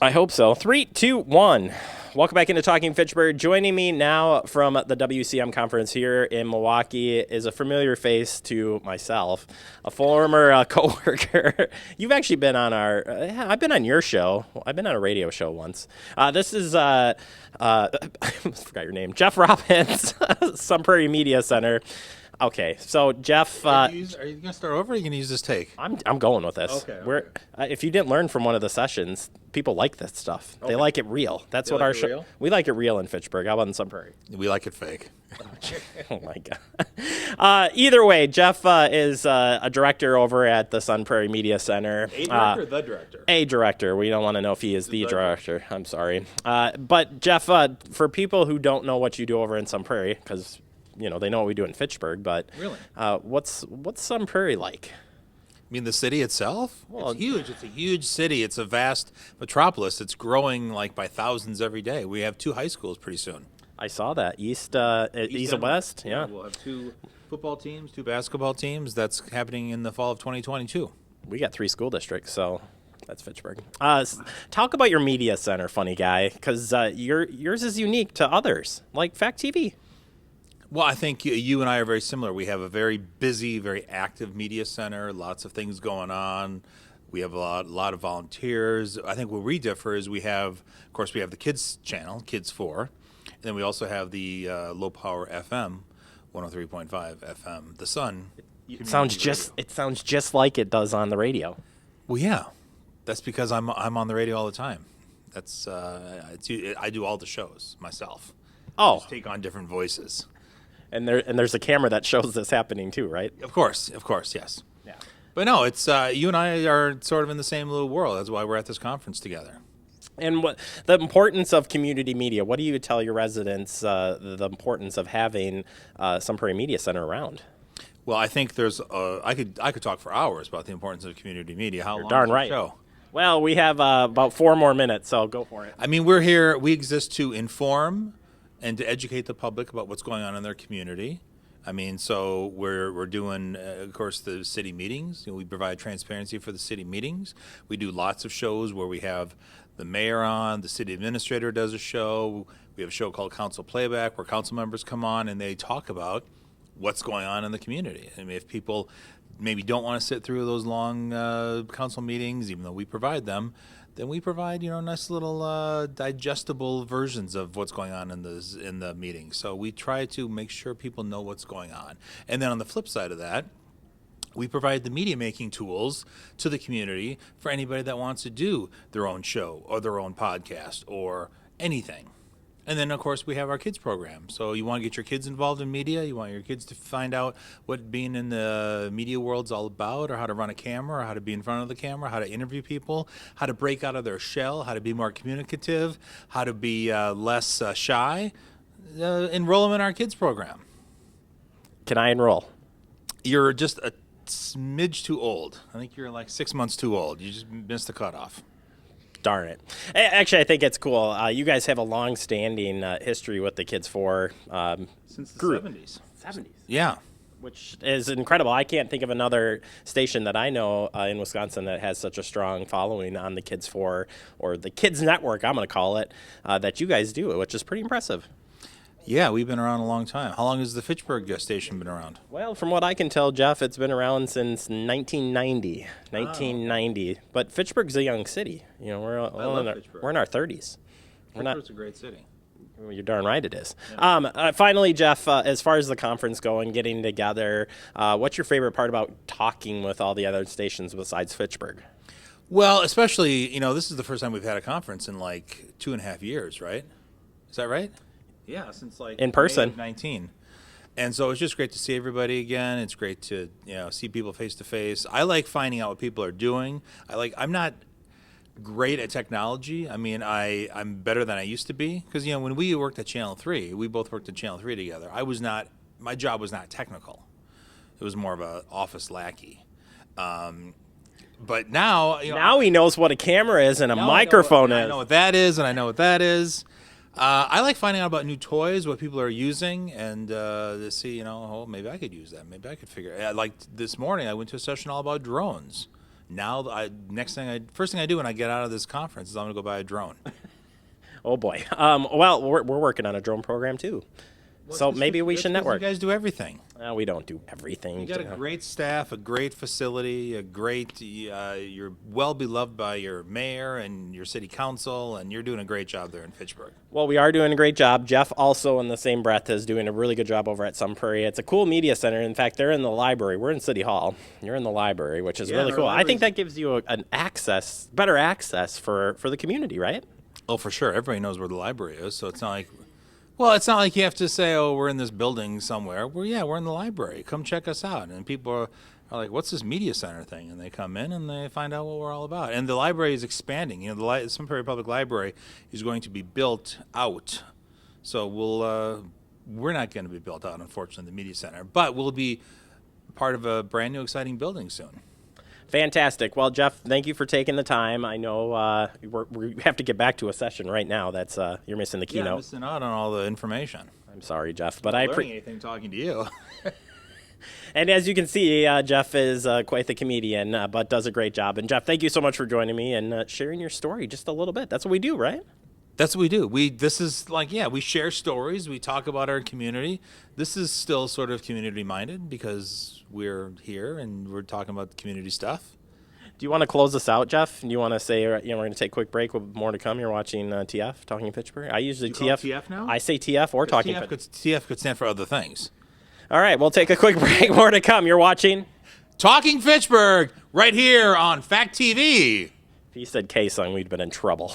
I hope so. 3, 2, 1. Welcome back into Talking Fitchburg. Joining me now from the WCM conference here in Milwaukee is a familiar face to myself, a former coworker. You've actually been on I've been on your show. I've been on a radio show once. This is, I forgot your name, Jeff Robbins, Sun Prairie Media Center. Okay, so Jeff, Are you going to start over? Or are you going to use this take? I'm going with this. Okay. If you didn't learn from one of the sessions, people like this stuff. Okay. They like it real. That's what our show. Real? We like it real in Fitchburg. How about in Sun Prairie? We like it fake. Oh my God. Either way, Jeff is a director over at the Sun Prairie Media Center. A director, or the director? A director. We don't want to know if he is the director. I'm sorry. But Jeff, for people who don't know what you do over in Sun Prairie, because they know what we do in Fitchburg, but really, what's Sun Prairie like? I mean, the city itself? Well, it's huge. It's a huge city. It's a vast metropolis. It's growing like by thousands every day. We have 2 high schools pretty soon. I saw that. East and West. Yeah. We'll have 2 football teams, 2 basketball teams. That's happening in the fall of 2022. We got 3 school districts, so that's Fitchburg. Talk about your media center, funny guy, because yours is unique to others, like Fact TV. Well, I think you and I are very similar. We have a very busy, very active media center, lots of things going on. We have a lot of volunteers. I think where we differ is we have the kids channel, Kids 4, and then we also have the low power FM, 103.5 FM, the Sun. It sounds just like it does on the radio. Well, yeah, that's because I'm on the radio all the time. That's I do all the shows myself. Oh, I just take on different voices. And there's a camera that shows this happening too, right? Of course, yes. Yeah. But no, it's you and I are sort of in the same little world. That's why we're at this conference together. And what the importance of community media? What do you tell your residents the importance of having Sun Prairie Media Center around? Well, I think there's I could talk for hours about the importance of community media. How long darn is the right. show? Well, we have about 4 more minutes, so go for it. I mean, we're here. We exist to inform and to educate the public about what's going on in their community. I mean, so we're doing, of course, the city meetings. We provide transparency for the city meetings. We do lots of shows where we have the mayor on, the city administrator does a show. We have a show called Council Playback where council members come on and they talk about what's going on in the community. I mean, if people maybe don't want to sit through those long council meetings, even though we provide them, then we provide, nice little digestible versions of what's going on in the meeting. So we try to make sure people know what's going on. And then on the flip side of that, we provide the media making tools to the community for anybody that wants to do their own show or their own podcast or anything. And then, of course, we have our kids program. So you want to get your kids involved in media, you want your kids to find out what being in the media world's all about, or how to run a camera, or how to be in front of the camera, how to interview people, how to break out of their shell, how to be more communicative, how to be less shy, enroll them in our kids program. Can I enroll? You're just a smidge too old. I think you're like 6 months too old. You just missed the cutoff. Darn it. Actually, I think it's cool. You guys have a long-standing history with the Kids 4 since the group. 70s. 70s. Yeah. Which is incredible. I can't think of another station that I know in Wisconsin that has such a strong following on the Kids 4, or the Kids Network, I'm going to call it, that you guys do, which is pretty impressive. Yeah, we've been around a long time. How long has the Fitchburg station been around? Well, from what I can tell, Jeff, it's been around since 1990. 1990. But Fitchburg's a young city. We're in our 30s. Fitchburg's a great city. Well, you're darn right it is. Yeah. Finally, Jeff, as far as the conference going, getting together, what's your favorite part about talking with all the other stations besides Fitchburg? Well, especially, this is the first time we've had a conference in like 2.5 years, right? Is that right? Yeah, since like in person. May of 19. And so it's just great to see everybody again. It's great to see people face to face. I like finding out what people are doing. I'm not great at technology. I mean, I'm better than I used to be because when we worked at Channel 3, we both worked at Channel 3 together. My job was not technical. It was more of an office lackey. But now, now he knows what a camera is and a microphone is. I know what that is, and I know what that is. I like finding out about new toys, what people are using, and to see, maybe I could use that. Maybe I could figure it. Like this morning, I went to a session all about drones. Now, first thing I do when I get out of this conference is I'm going to go buy a drone. Oh boy. Well, we're working on a drone program too. So maybe we should network. You guys do everything. We don't do everything. You got a great staff, a great facility, you're well beloved by your mayor and your city council, and you're doing a great job there in Fitchburg. Well, we are doing a great job. Jeff also, in the same breath, is doing a really good job over at Sun Prairie. It's a cool media center. In fact, they're in the library. We're in City Hall. You're in the library, which is really cool. I think that gives you better access for the community, right? Oh, for sure. Everybody knows where the library is, so it's not like... Well, it's not like you have to say, oh, we're in this building somewhere. We're in the library. Come check us out. And people are like, what's this media center thing? And they come in and they find out what we're all about. And the library is expanding. You know, the Sun Prairie Public Library is going to be built out. So we're not going to be built out, unfortunately, the media center. But we'll be part of a brand new, exciting building soon. Fantastic. Well, Jeff, thank you for taking the time. I know we have to get back to a session right now. That's you're missing the keynote. Yeah, I'm missing out on all the information. I'm sorry, Jeff, but I'm not learning anything talking to you. And as you can see, Jeff is quite the comedian, but does a great job. And Jeff, thank you so much for joining me and sharing your story just a little bit. That's what we do, right? That's what we do. We share stories. We talk about our community. This is still sort of community-minded because we're here and we're talking about community stuff. Do you want to close this out, Jeff? Do you want to say, we're going to take a quick break with more to come? You're watching TF, Talking Fitchburg. I usually TF now? I say TF or Talking Fitchburg. TF could stand for other things. All right, we'll take a quick break. More to come. You're watching Talking Fitchburg right here on Fact TV. If you said KSUN, we'd been in trouble.